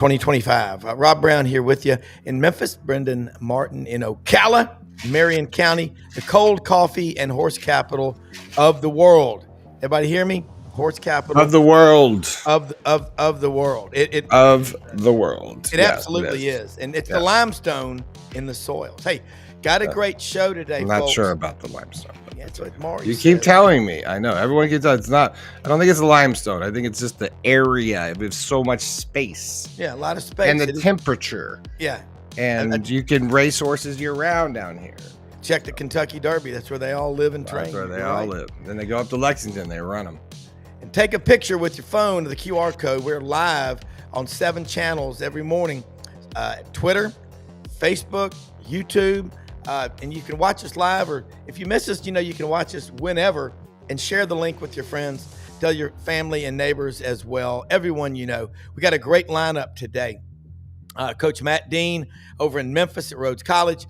2025. Rob Browne here with you in Memphis, Brenden Martin in Ocala, Marion County, the cold coffee and horse capital of the world. Everybody hear me? Horse capital of the world. Of the world. Of the world. It absolutely is. And it's the limestone in the soils. Hey, got a great show today, I'm not folks. sure about the limestone. Yeah, that's what Maury You says. keep telling me. I know. Everyone keeps telling. It's not. I don't think it's the limestone. I think it's just the area. We have so much space. Yeah, a lot of space. And the temperature. Yeah. And you can race horses year round down here. Check the Kentucky Derby. That's where they all live and train. That's where they all live. Then they go up to Lexington. They run them. And take a picture with your phone of the QR code. We're live on 7 channels every morning. Twitter, Facebook, YouTube. And you can watch us live, or if you miss us, you can watch us whenever, and share the link with your friends. Tell your family and neighbors as well. Everyone We got a great lineup today. Coach Matt Dean over in Memphis at Rhodes College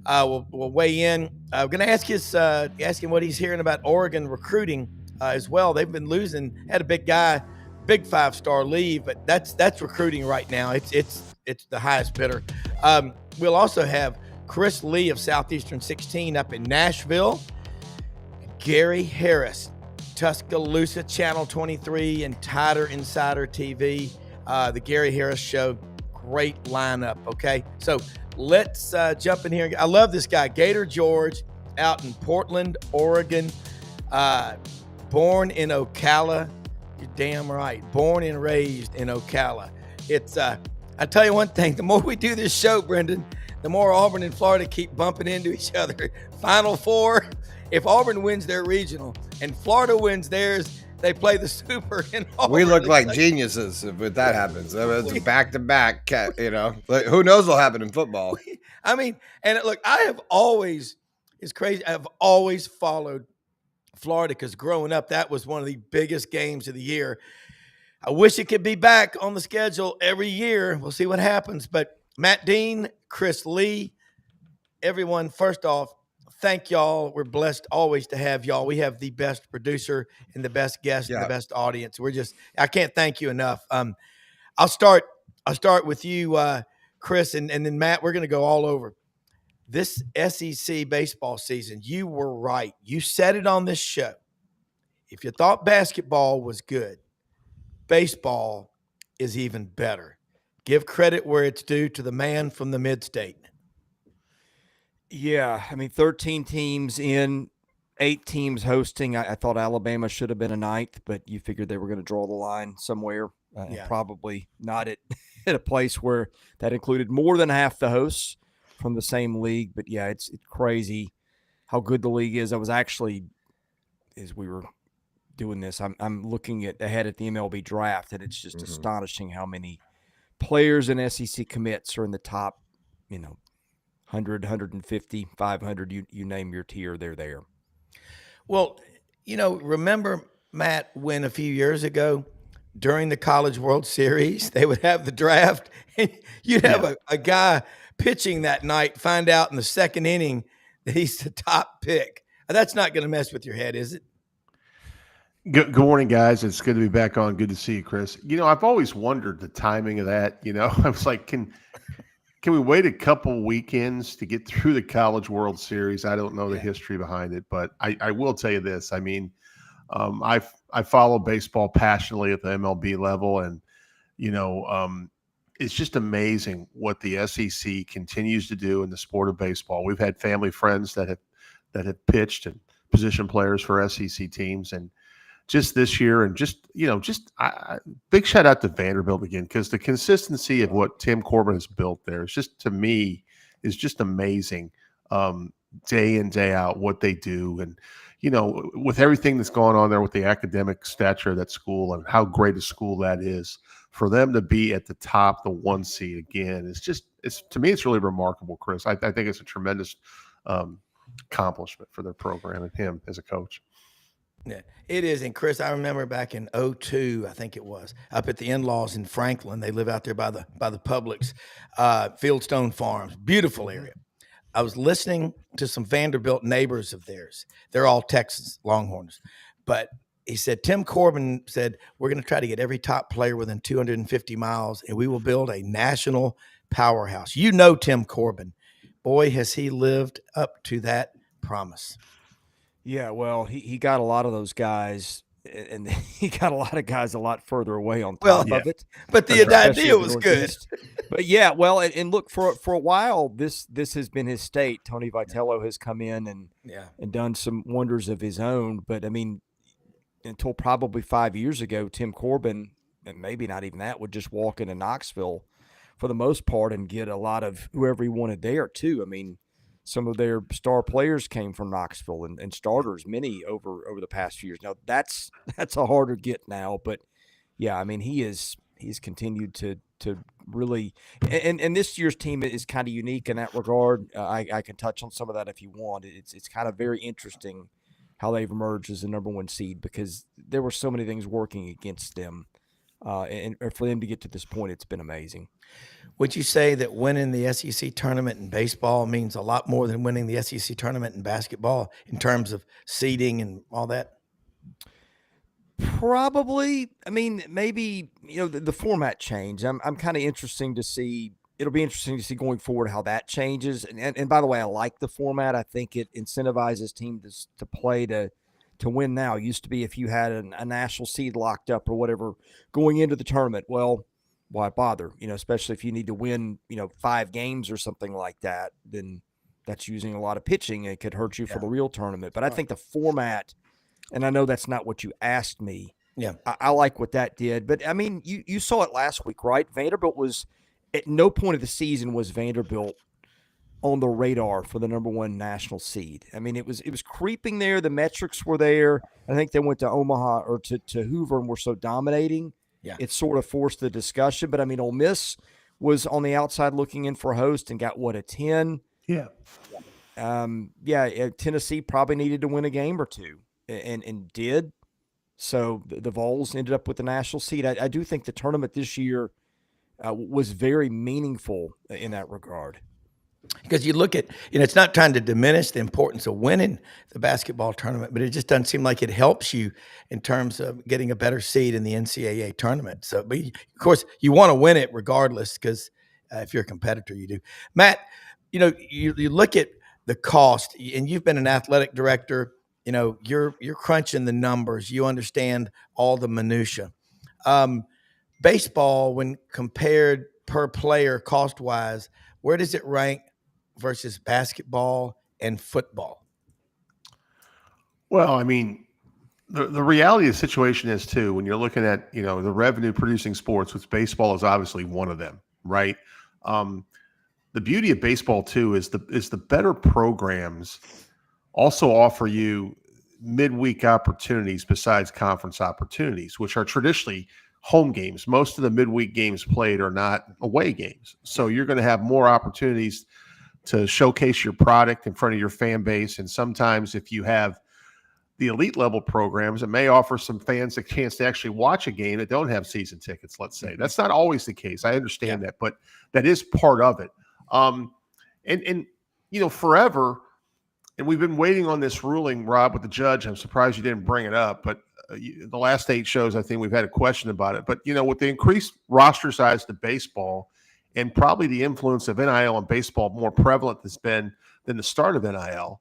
will weigh in. I'm going to ask him what he's hearing about Oregon recruiting as well. They've been losing. Had a big 5-star leave, but that's recruiting right now. It's the highest bidder. We'll also have Chris Lee of Southeastern 16 up in Nashville. Gary Harris, Tuscaloosa, Channel 23, and Tider Insider TV. The Gary Harris Show, great lineup, okay? So let's jump in here. I love this guy, Gator George, out in Portland, Oregon. Born in Ocala. You're damn right. Born and raised in Ocala. I tell you one thing, the more we do this show, Brenden, the more Auburn and Florida keep bumping into each other. Final Four, if Auburn wins their regional and Florida wins theirs, they play the Super. We look like geniuses if that happens. It's back-to-back, who knows what'll happen in football. I mean, and look, it's crazy. I have always followed Florida because growing up, that was one of the biggest games of the year. I wish it could be back on the schedule every year. We'll see what happens. But Matt Dean, Chris Lee, everyone, first off, thank y'all. We're blessed always to have y'all. We have the best producer and the best guest and the best audience. I can't thank you enough. I'll start with you, Chris, and then Matt. We're going to go all over this SEC baseball season. You were right. You said it on this show. If you thought basketball was good, baseball is even better. Give credit where it's due to the man from the mid-state. Yeah, 13 teams in, 8 teams hosting. I thought Alabama should have been a 9th, but you figured they were going to draw the line somewhere. Probably not at a place where that included more than half the hosts from the same league. But, yeah, it's crazy how good the league is. I was actually, as we were doing this, I'm looking ahead at the MLB draft, and it's just astonishing how many players and SEC commits are in the top, 100, 150, 500, you name your tier, they're there. Well, remember, Matt, when a few years ago during the College World Series, they would have the draft and you'd have a guy pitching that night, find out in the second inning that he's the top pick. That's not going to mess with your head, is it? Good morning, guys. It's good to be back on. Good to see you, Chris. I've always wondered the timing of that. I was like, can we wait a couple weekends to get through the College World Series? I don't know the history behind it, but I will tell you this. I follow baseball passionately at the MLB level, and it's just amazing what the SEC continues to do in the sport of baseball. We've had family friends that have pitched and position players for SEC teams, and just this year, and big shout out to Vanderbilt again, because the consistency of what Tim Corbin has built there is just, to me, is just amazing. Day in, day out, what they do, and with everything that's going on there with the academic stature of that school and how great a school that is, for them to be at the top, the 1 seed again, to me, it's really remarkable, Chris. I think it's a tremendous accomplishment for their program and him as a coach. Yeah, it is. And Chris, I remember back in 2002, I think it was, up at the in-laws in Franklin. They live out there by the Publix, Fieldstone Farms, beautiful area. I was listening to some Vanderbilt neighbors of theirs. They're all Texas Longhorns, but he said, Tim Corbin said, we're going to try to get every top player within 250 miles, and we will build a national powerhouse. You know Tim Corbin. Boy, has he lived up to that promise. Yeah, well, he got a lot of those guys, and he got a lot of guys a lot further away on top of it. But the idea was good. But yeah, well, and look, for a while, this has been his state. Tony Vitello has come in and done some wonders of his own. But I mean, until probably 5 years ago, Tim Corbin, and maybe not even that, would just walk into Knoxville for the most part and get a lot of whoever he wanted there too. I mean, some of their star players came from Knoxville and starters, many over the past few years. Now that's a harder get now, but yeah, I mean he's continued to really, and this year's team is kind of unique in that regard. I can touch on some of that if you want. It's kind of very interesting how they've emerged as the number one seed because there were so many things working against them, and for them to get to this point, it's been amazing. Would you say that winning the SEC tournament in baseball means a lot more than winning the SEC tournament in basketball in terms of seeding and all that? Probably. I mean, maybe, the format change. I'm kind of interesting to see. It'll be interesting to see going forward how that changes. And by the way, I like the format. I think it incentivizes teams to play to win now. It used to be if you had a national seed locked up or whatever going into the tournament, well, why bother? Especially if you need to win, 5 games or something like that, then that's using a lot of pitching. It could hurt you for the real tournament. But I think the format, and I know that's not what you asked me. Yeah. I like what that did. But I mean, you saw it last week, right? Vanderbilt was at no point of the season was Vanderbilt on the radar for the number one national seed. I mean, it was creeping there. The metrics were there. I think they went to Omaha or to Hoover and were so dominating. Yeah. It sort of forced the discussion. But I mean, Ole Miss was on the outside looking in for a host and got a 10. Yeah. Tennessee probably needed to win a game or two and did. So the Vols ended up with the national seed. I do think the tournament this year was very meaningful in that regard. Because you look at, it's not trying to diminish the importance of winning the basketball tournament, but it just doesn't seem like it helps you in terms of getting a better seed in the NCAA tournament. So, but of course, you want to win it regardless because if you're a competitor, you do. Matt, you look at the cost, and you've been an athletic director. You're crunching the numbers. You understand all the minutia. Baseball, when compared per player cost-wise, where does it rank versus basketball and football? Well, I mean, the reality of the situation is too, when you're looking at, the revenue producing sports, which baseball is obviously one of them, right? The beauty of baseball too is the better programs also offer you midweek opportunities besides conference opportunities, which are traditionally home games. Most of the midweek games played are not away games. So you're going to have more opportunities to showcase your product in front of your fan base. And sometimes if you have the elite level programs, it may offer some fans a chance to actually watch a game that don't have season tickets, let's say. That's not always the case. I understand that, but that is part of it. Forever, and we've been waiting on this ruling, Rob, with the judge. I'm surprised you didn't bring it up, but the last 8 shows, I think we've had a question about it. But, with the increased roster size to baseball and probably the influence of NIL on baseball more prevalent than the start of NIL,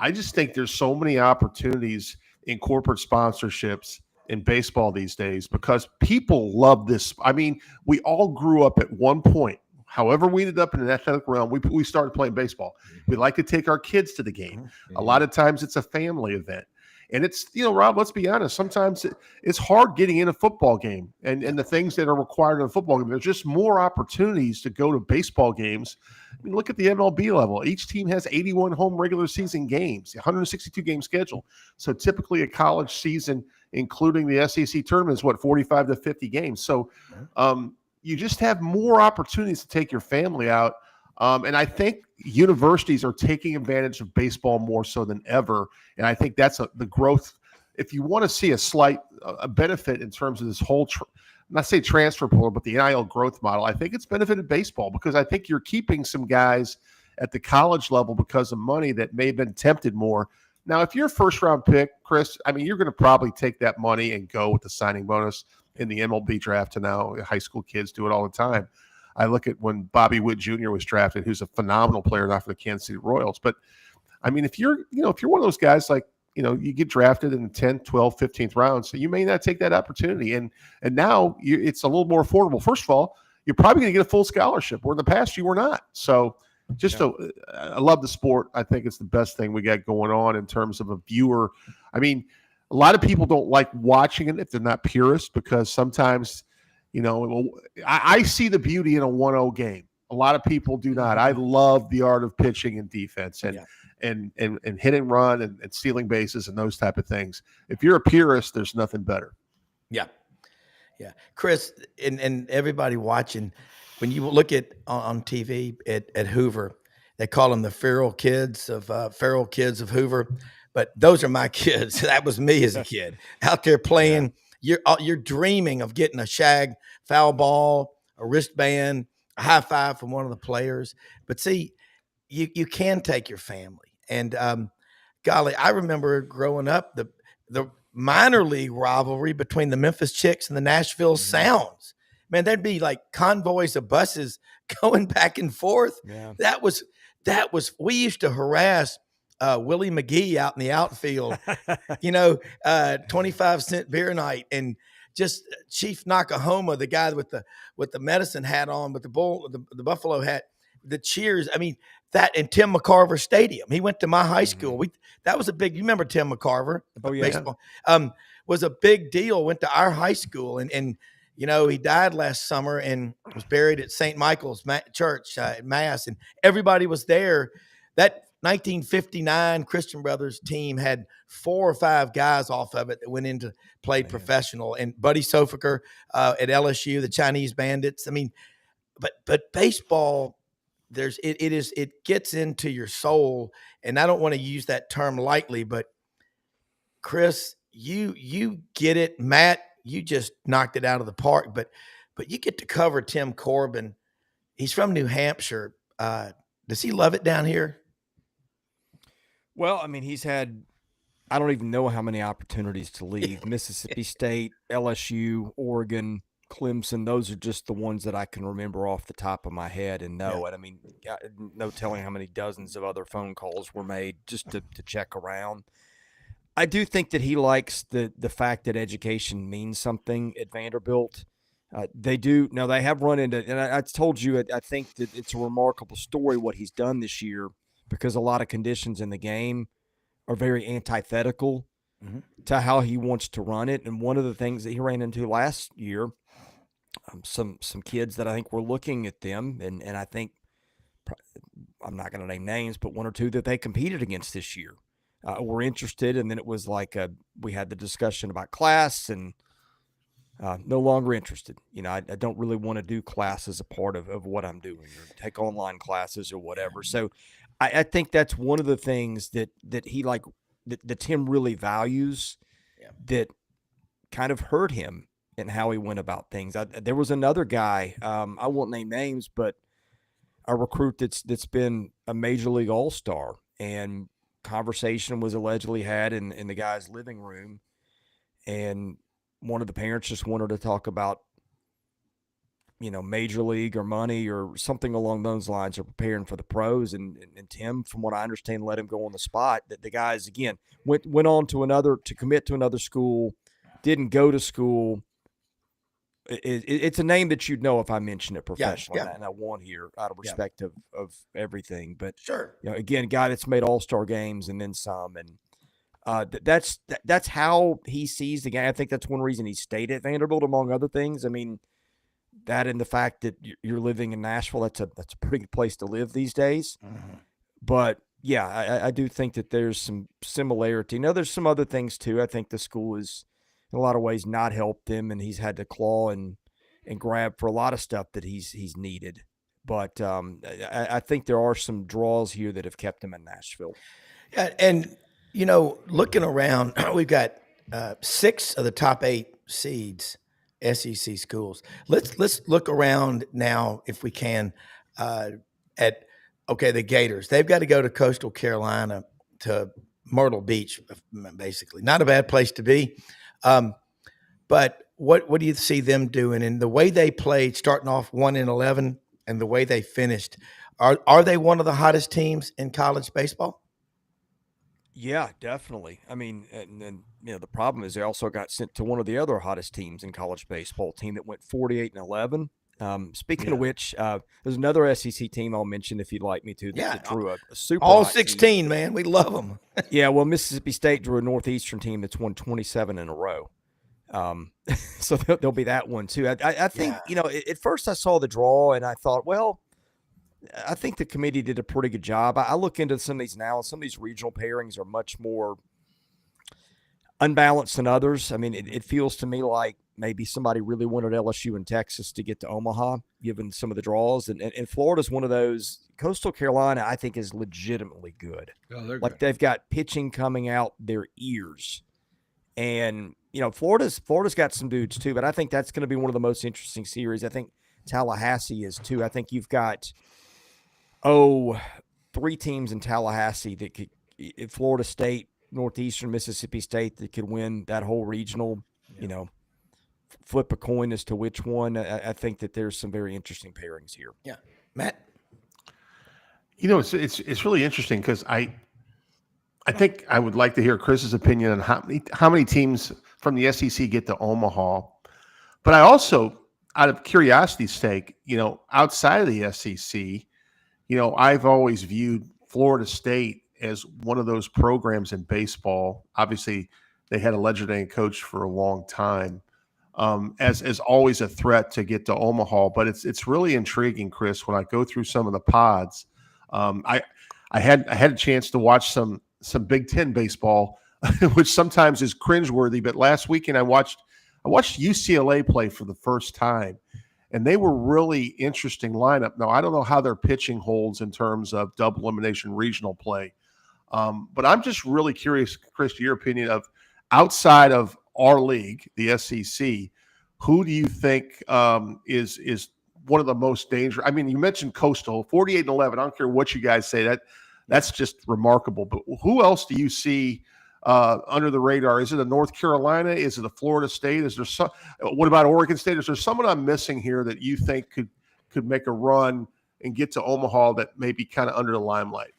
I just think there's so many opportunities in corporate sponsorships in baseball these days because people love this. I mean, we all grew up at one point. However we ended up in an athletic realm, we started playing baseball. We like to take our kids to the game. A lot of times it's a family event. And it's, Rob, let's be honest, sometimes it's hard getting in a football game and the things that are required in a football game. There's just more opportunities to go to baseball games. I mean, look at the MLB level. Each team has 81 home regular season games, 162 game schedule. So typically a college season, including the SEC tournament, is 45 to 50 games. So you just have more opportunities to take your family out. And I think universities are taking advantage of baseball more so than ever. And I think that's the growth. If you want to see a slight benefit in terms of this whole, not say transfer portal, but the NIL growth model, I think it's benefited baseball because I think you're keeping some guys at the college level because of money that may have been tempted more Now, if you're a first-round pick, Chris, I mean, you're going to probably take that money and go with the signing bonus in the MLB draft. And now high school kids do it all the time. I look at when Bobby Witt Jr. was drafted, who's a phenomenal player now for the Kansas City Royals. But, I mean, if you're one of those guys like, you get drafted in the 10th, 12th, 15th round, so you may not take that opportunity. And now it's a little more affordable. First of all, you're probably going to get a full scholarship, where in the past you were not. So I love the sport. I think it's the best thing we got going on in terms of a viewer. I mean, a lot of people don't like watching it if they're not purists, because sometimes, I see the beauty in a 1-0 game. A lot of people do not. I love the art of pitching and defense and hit and run and stealing bases and those type of things. If you're a purist, there's nothing better. Yeah. Yeah. Chris, and everybody watching, when you look at on TV at Hoover, they call them the feral kids of Hoover, but those are my kids. That was me as a kid out there playing. Yeah. You're dreaming of getting a shag foul ball, a wristband, a high five from one of the players. But see, you can take your family. And golly, I remember growing up the minor league rivalry between the Memphis Chicks and the Nashville Sounds. Man, there'd be like convoys of buses going back and forth. Yeah. That was we used to harass Willie McGee out in the outfield, 25-cent beer night, and just Chief Nakahoma, the guy with the medicine hat on, with the buffalo hat, the cheers. I mean, that in Tim McCarver Stadium. He went to my high school. That was a big. You remember Tim McCarver? Oh yeah. Baseball was a big deal. Went to our high school, and he died last summer and was buried at St. Michael's Church at Mass, and everybody was there. That 1959 Christian Brothers team had 4 or 5 guys off of it that went into played professional, and Buddy Sofaker at LSU, the Chinese Bandits. I mean, but baseball, it gets into your soul, and I don't want to use that term lightly, but Chris, you get it. Matt, you just knocked it out of the park, but you get to cover Tim Corbin. He's from New Hampshire. Does he love it down here? Well, I mean, he's had, I don't even know how many opportunities to leave. Mississippi State, LSU, Oregon, Clemson. Those are just the ones that I can remember off the top of my head and know. Yeah. And I mean, no telling how many dozens of other phone calls were made just to check around. I do think that he likes the fact that education means something at Vanderbilt. They do. Now, they have run into, and I told you, I think that it's a remarkable story what he's done this year, because a lot of conditions in the game are very antithetical to how he wants to run it. And one of the things that he ran into last year, some kids that I think were looking at them, and I think, I'm not going to name names, but 1 or 2 that they competed against this year were interested. And then it was like we had the discussion about class, and no longer interested. I don't really want to do class as a part of what I'm doing, or take online classes or whatever. So I think that's one of the things that he that Tim really values, that kind of hurt him in how he went about things. There was another guy, I won't name names, but a recruit that's been a major league all-star, and conversation was allegedly had in the guy's living room, and one of the parents just wanted to talk about, major league or money or something along those lines, or preparing for the pros. And Tim, from what I understand, let him go on the spot. That the guys, again, went on to commit to another school, didn't go to school. It's a name that you'd know if I mention it professionally, and I won't here out of respect of everything. But sure, again, a guy that's made all-star games and then some, and that's how he sees the game. I think that's one reason he stayed at Vanderbilt, among other things. I mean, that and the fact that you're living in Nashville, that's a pretty good place to live these days. Mm-hmm. But yeah, I do think that there's some similarity. Now, there's some other things too. I think the school is, in a lot of ways, not helped him, and he's had to claw and grab for a lot of stuff that he's needed. But I think there are some draws here that have kept him in Nashville. Yeah, and looking around, we've got 6 of the top 8 seeds, SEC schools. Let's look around now, if we can, at the Gators. They've got to go to Coastal Carolina to Myrtle Beach, basically. Not a bad place to be. But what do you see them doing? And the way they played, starting off 1-11, and the way they finished, are they one of the hottest teams in college baseball? Yeah, definitely. I mean, and then the problem is they also got sent to one of the other hottest teams in college baseball, team that went 48-11. Speaking of which, there's another SEC team I'll mention if you'd like me to. That drew a super all hot 16, team. Man. We love them. Yeah, well, Mississippi State drew a Northeastern team that's won 27 in a row. So there'll be that one too. I think at first I saw the draw and I thought, well, I think the committee did a pretty good job. I look into some of these now, and some of these regional pairings are much more unbalanced than others. I mean, it feels to me like maybe somebody really wanted LSU and Texas to get to Omaha, given some of the draws. And Florida's one of those. Coastal Carolina, I think, is legitimately good. Oh, they're like good. They've got pitching coming out their ears. And, Florida's got some dudes too, but I think that's going to be one of the most interesting series. I think Tallahassee is too. I think you've got – 3 teams in Tallahassee that could, Florida State, Northeastern, Mississippi State, that could win that whole regional, flip a coin as to which one. I think that there's some very interesting pairings here. Yeah. Matt? It's really interesting because I think I would like to hear Chris's opinion on how many teams from the SEC get to Omaha. But I also, out of curiosity's sake, outside of the SEC, I've always viewed Florida State as one of those programs in baseball. Obviously, they had a legendary coach for a long time, as always a threat to get to Omaha. But it's really intriguing, Chris, when I go through some of the pods. I had a chance to watch some Big Ten baseball, which sometimes is cringeworthy. But last weekend I watched UCLA play for the first time. And they were really interesting lineup. Now, I don't know how their pitching holds in terms of double elimination regional play. But I'm just really curious, Chris, your opinion of outside of our league, the SEC, who do you think is one of the most dangerous? I mean, you mentioned Coastal, 48-11. I don't care what you guys say. That's just remarkable. But who else do you see under the radar? Is it a North Carolina? Is it a Florida State? Is there some? What about Oregon State? Is there someone I'm missing here that you think could make a run and get to Omaha that may be kind of under the limelight?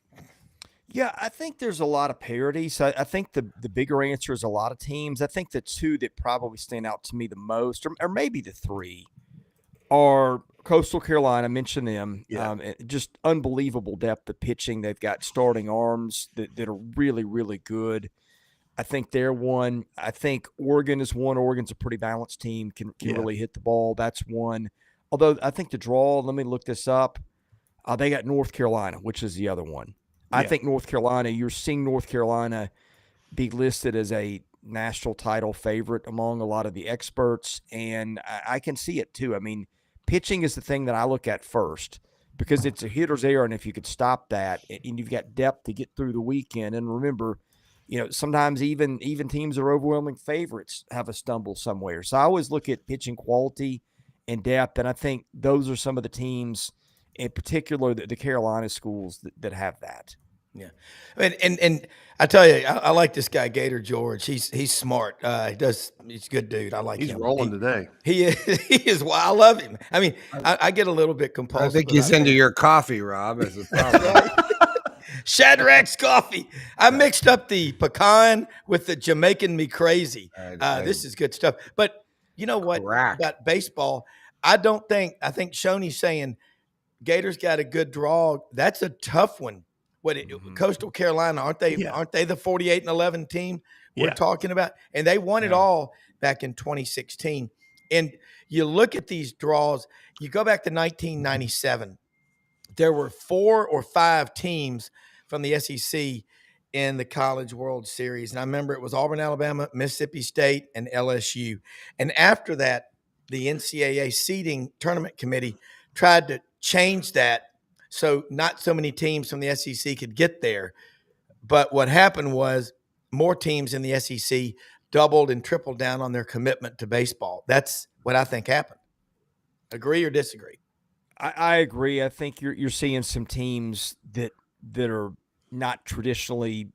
Yeah, I think there's a lot of parity. So I think the bigger answer is a lot of teams. I think the 2 that probably stand out to me the most, or maybe the 3, are Coastal Carolina. I mentioned them. Yeah. Just unbelievable depth of pitching. They've got starting arms that are really, really good. I think they're one. I think Oregon is one. Oregon's a pretty balanced team, can really hit the ball. That's one. Although I think the draw, let me look this up. They got North Carolina, which is the other one. I think North Carolina, you're seeing North Carolina be listed as a national title favorite among a lot of the experts, and I can see it too. I mean, pitching is the thing that I look at first because it's a hitter's error, and if you could stop that, and you've got depth to get through the weekend, and remember, sometimes even teams that are overwhelming favorites have a stumble somewhere. So I always look at pitching quality and depth, and I think those are some of the teams, in particular the Carolina schools, that have that. Yeah, and I tell you, I like this guy Gator George. He's smart. He's a good dude. I like him. He's rolling today. He is. Well, I love him. I mean, I get a little bit compulsive. I think he's into your coffee, Rob. As a problem. Shadrack's coffee. I mixed up the pecan with the Jamaican me crazy. This is good stuff. But you know what about baseball? I think Shoney's saying Gators got a good draw. That's a tough one. Coastal Carolina, aren't they? Yeah. Aren't they the 48-11 team we're talking about? And they won it all back in 2016. And you look at these draws. You go back to 1997. There were 4 or 5 teams from the SEC in the College World Series. And I remember it was Auburn, Alabama, Mississippi State, and LSU. And after that, the NCAA seeding tournament committee tried to change that so not so many teams from the SEC could get there. But what happened was more teams in the SEC doubled and tripled down on their commitment to baseball. That's what I think happened. Agree or disagree? I agree. I think you're seeing some teams that are not traditionally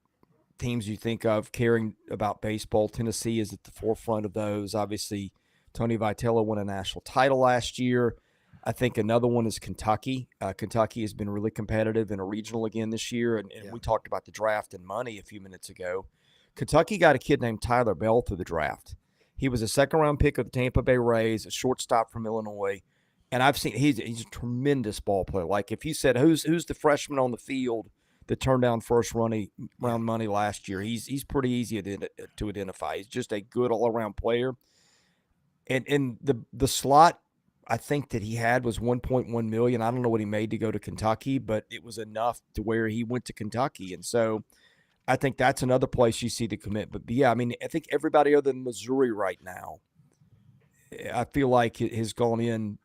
teams you think of caring about baseball. Tennessee is at the forefront of those. Obviously, Tony Vitello won a national title last year. I think another one is Kentucky. Kentucky has been really competitive in a regional again this year, and we talked about the draft and money a few minutes ago. Kentucky got a kid named Tyler Bell through the draft. He was a second-round pick of the Tampa Bay Rays, a shortstop from Illinois, and I've seen he's a tremendous ball player. Like if you said who's the freshman on the field that turned down first-round money last year, he's pretty easy to identify. He's just a good all-around player, and the slot I think that he had was $1.1 million. I don't know what he made to go to Kentucky, but it was enough to where he went to Kentucky. And so I think that's another place you see the commitment. But yeah, I mean, I think everybody other than Missouri right now, I feel like it has gone in,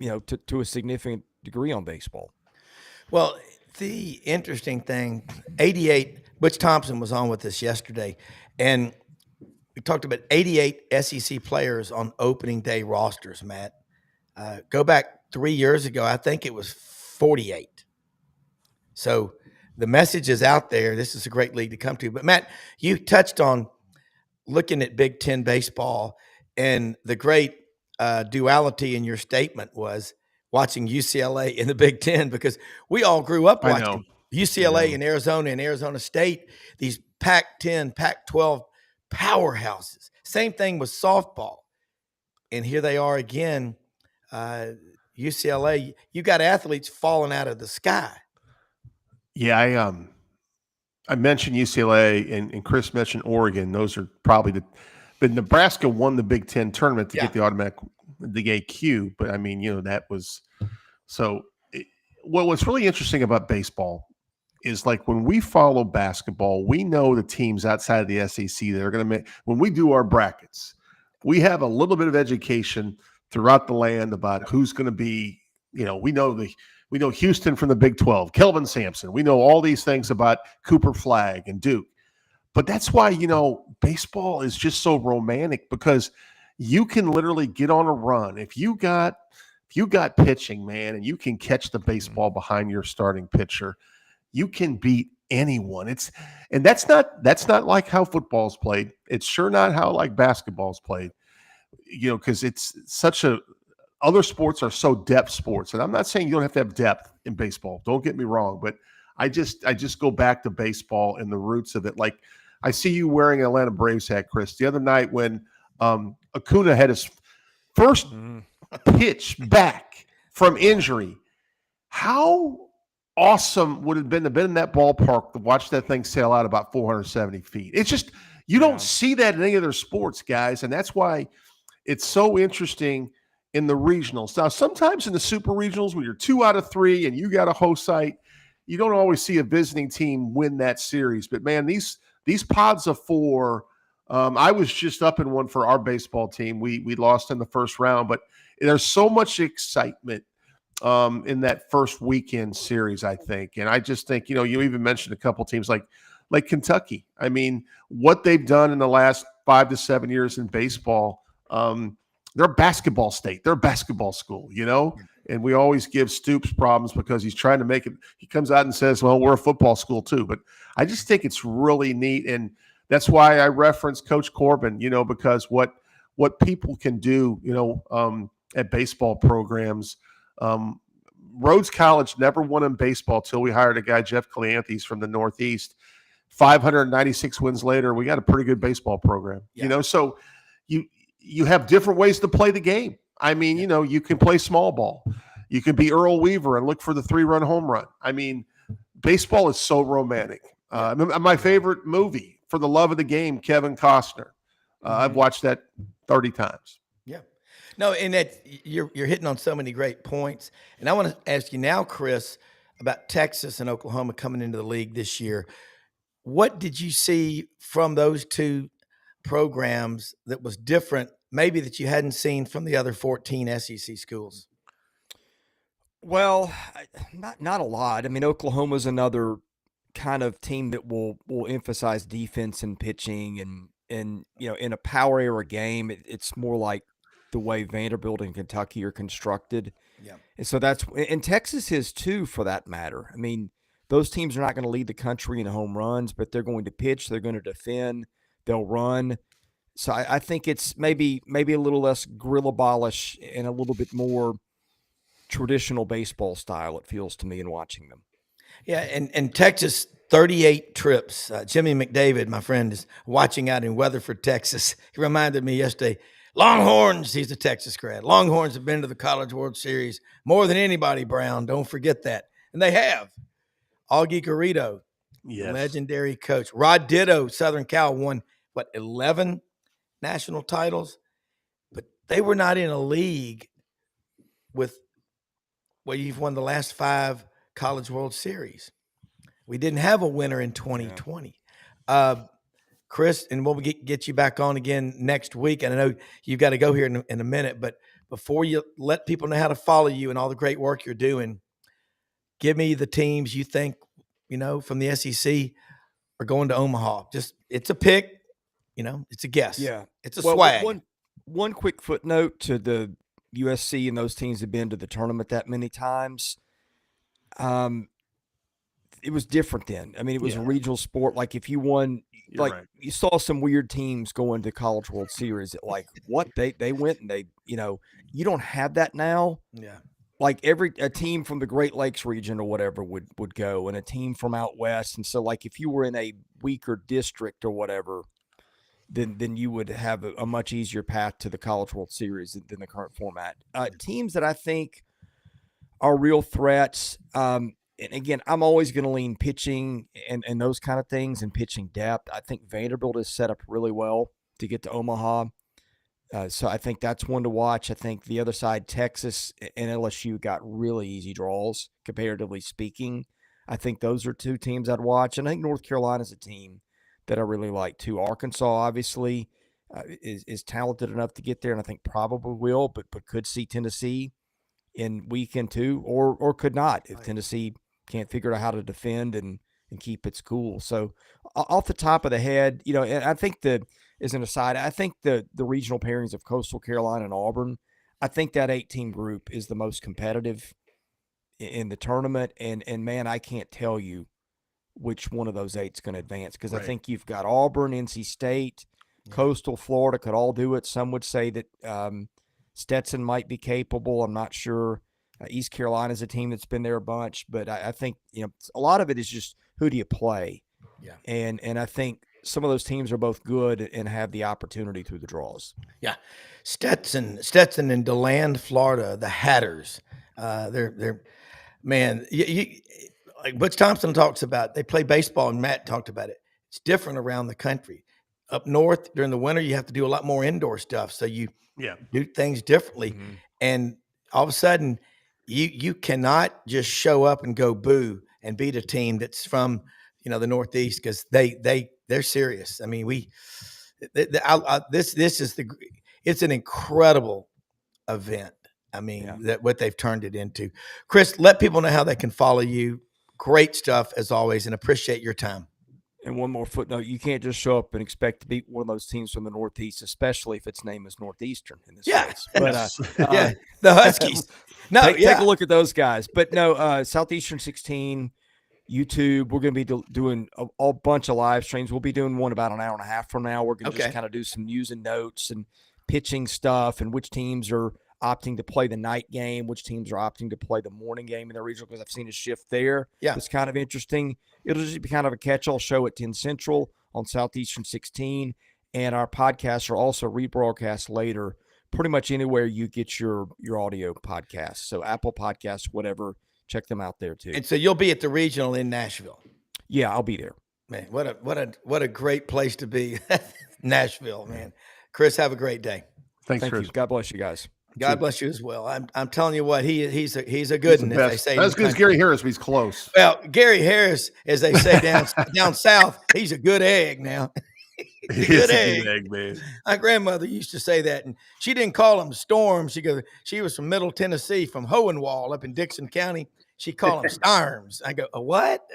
to a significant degree on baseball. Well, the interesting thing, 88, Butch Thompson was on with us yesterday, and we talked about 88 SEC players on opening day rosters, Matt. Go back 3 years ago, I think it was 48. So the message is out there. This is a great league to come to. But, Matt, you touched on looking at Big Ten baseball, and the great duality in your statement was watching UCLA in the Big Ten, because we all grew up watching UCLA and Arizona State, these Pac-10, Pac-12 powerhouses. Same thing with softball. And here they are again. UCLA, you got athletes falling out of the sky. Yeah, I mentioned UCLA and Chris mentioned Oregon. Those are probably but Nebraska won the Big Ten tournament to get the AQ. But I mean, that was so. What's really interesting about baseball is like when we follow basketball, we know the teams outside of the SEC that are going to make. When we do our brackets, we have a little bit of education throughout the land about who's going to be, we know Houston from the Big 12, Kelvin Sampson. We know all these things about Cooper Flagg and Duke. But that's why, baseball is just so romantic, because you can literally get on a run. If you got pitching, man, and you can catch the baseball behind your starting pitcher, you can beat anyone. And that's not like how football's played. It's sure not how like basketball's played. Because it's other sports are so depth sports. And I'm not saying you don't have to have depth in baseball. Don't get me wrong. But I just go back to baseball and the roots of it. Like I see you wearing an Atlanta Braves hat, Chris, the other night when Acuna had his first pitch back from injury. How awesome would it have been to be in that ballpark to watch that thing sail out about 470 feet? It's just, you don't see that in any other sports, guys. And that's why it's so interesting in the regionals. Now, sometimes in the super regionals, when you're 2 out of 3 and you got a host site, you don't always see a visiting team win that series. But man, these pods of 4, I was just up in one for our baseball team. We lost in the first round, but there's so much excitement in that first weekend series, I think. And I just think, you even mentioned a couple teams like Kentucky. I mean, what they've done in the last 5 to 7 years in baseball, they're a basketball state. They're a basketball school, and we always give Stoops problems because he's trying to make it. He comes out and says, well, we're a football school too. But I just think it's really neat. And that's why I reference Coach Corbin, because what people can do, at baseball programs. Rhodes College never won in baseball till we hired a guy, Jeff Cleanthes from the Northeast. 596 wins later, we got a pretty good baseball program. So you have different ways to play the game. I mean, you can play small ball. You can be Earl Weaver and look for the 3-run home run. I mean, baseball is so romantic. My favorite movie, For the Love of the Game, Kevin Costner. I've watched that 30 times. Yeah. No, and that you're hitting on so many great points. And I want to ask you now, Chris, about Texas and Oklahoma coming into the league this year. What did you see from those two programs that was different, maybe that you hadn't seen from the other 14 SEC schools? Well, not a lot. I mean, Oklahoma's another kind of team that will emphasize defense and pitching, and in a power era game, it's more like the way Vanderbilt and Kentucky are constructed. Yeah. And so and Texas is too, for that matter. I mean, those teams are not going to lead the country in home runs, but they're going to pitch, they're going to defend, they'll run. So I think it's maybe a little less gorilla ballish and a little bit more traditional baseball style, it feels to me in watching them. Yeah, and Texas, 38 trips. Jimmy McDavid, my friend, is watching out in Weatherford, Texas. He reminded me yesterday, Longhorns, he's a Texas grad. Longhorns have been to the College World Series more than anybody, Brown. Don't forget that. And they have. Augie Garrido, legendary coach. Rod Ditto, Southern Cal, won, 11 national titles? But they were not in a league where you've won the last 5 College World Series. We didn't have a winner in 2020. Yeah. Chris, and we'll get you back on again next week. And I know you've got to go here in a minute, but before you let people know how to follow you and all the great work you're doing, give me the teams you think, from the SEC are going to Omaha. Just, it's a pick, it's a guess. Yeah. It's a swag. One quick footnote to the USC and those teams have been to the tournament that many times. It was different then. I mean, it was a regional sport. Like if you won, you saw some weird teams going to College World Series. What they went and you don't have that now. Yeah. Like a team from the Great Lakes region or whatever would go, and a team from out west. And so like if you were in a weaker district or whatever, then you would have a much easier path to the College World Series than the current format. Teams that I think are real threats. And again, I'm always going to lean pitching and those kind of things and pitching depth. I think Vanderbilt is set up really well to get to Omaha. So I think that's one to watch. I think the other side, Texas and LSU got really easy draws, comparatively speaking. I think those are 2 teams I'd watch. And I think North Carolina's a team that I really like too. Arkansas, obviously, is talented enough to get there, and I think probably will, but could see Tennessee in weekend 2 or could not if Tennessee can't figure out how to defend and keep its cool. So off the top of the head, and I think as an aside, I think the regional pairings of Coastal Carolina and Auburn, I think that 8-team group is the most competitive in the tournament. And man, I can't tell you which one of those 8 is going to advance because I think you've got Auburn, NC State, Coastal, Florida could all do it. Some would say that Stetson might be capable. I'm not sure. East Carolina is a team that's been there a bunch, but I think a lot of it is just who do you play? Yeah, and I think some of those teams are both good and have the opportunity through the draws. Yeah, Stetson in DeLand, Florida, the Hatters. They're man. Like Butch Thompson talks about, they play baseball, and Matt talked about it. It's different around the country. Up north during the winter, you have to do a lot more indoor stuff, so you do things differently, and all of a sudden. You cannot just show up and go boo and beat a team that's from the Northeast because they're serious. I mean this is it's an incredible event. I mean that what they've turned it into. Chris, let people know how they can follow you. Great stuff as always, and appreciate your time. And one more footnote: you can't just show up and expect to beat one of those teams from the Northeast, especially if its name is Northeastern in this case. But the Huskies. Take a look at those guys. But no, Southeastern 16, YouTube. We're going to be doing a bunch of live streams. We'll be doing one about an hour and a half from now. We're going to just kind of do some news and notes and pitching stuff and which teams are opting to play the night game, which teams are opting to play the morning game in the regional, because I've seen a shift there. Yeah. It's kind of interesting. It'll just be kind of a catch-all show at 10 Central on Southeastern 16. And our podcasts are also rebroadcast later, pretty much anywhere you get your audio podcasts. So Apple Podcasts, whatever, check them out there too. And so you'll be at the regional in Nashville. Yeah, I'll be there. Man, what a great place to be. Nashville, man. Chris, have a great day. Thanks, Thank Chris. you. God bless you guys. God bless you as well. I'm telling you what, he's a good one, as they say. Not as good as Gary Harris, but he's close. Well, Gary Harris, as they say down south, he's a good egg now. Good egg, man. My grandmother used to say that, and she didn't call them storms. She was from Middle Tennessee, from Hohenwald up in Dixon County. She called them storms. I go, a what?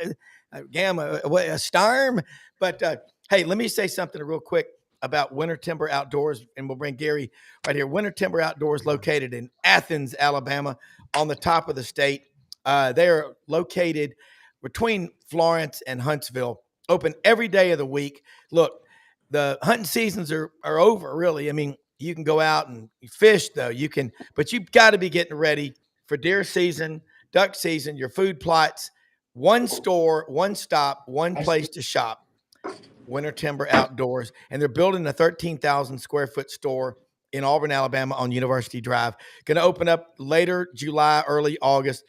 A storm? But hey, let me say something real quick about Winter Timber Outdoors, and we'll bring Gary right here. Winter Timber Outdoors, located in Athens, Alabama, on the top of the state. They are located between Florence and Huntsville, open every day of the week. Look, the hunting seasons are over, really. I mean, you can go out and fish, though. But you've got to be getting ready for deer season, duck season, your food plots. One store, one stop, one place to shop. Winter Timber Outdoors. And they're building a 13,000 square foot store in Auburn, Alabama on University Drive. Going to open up later July, early August,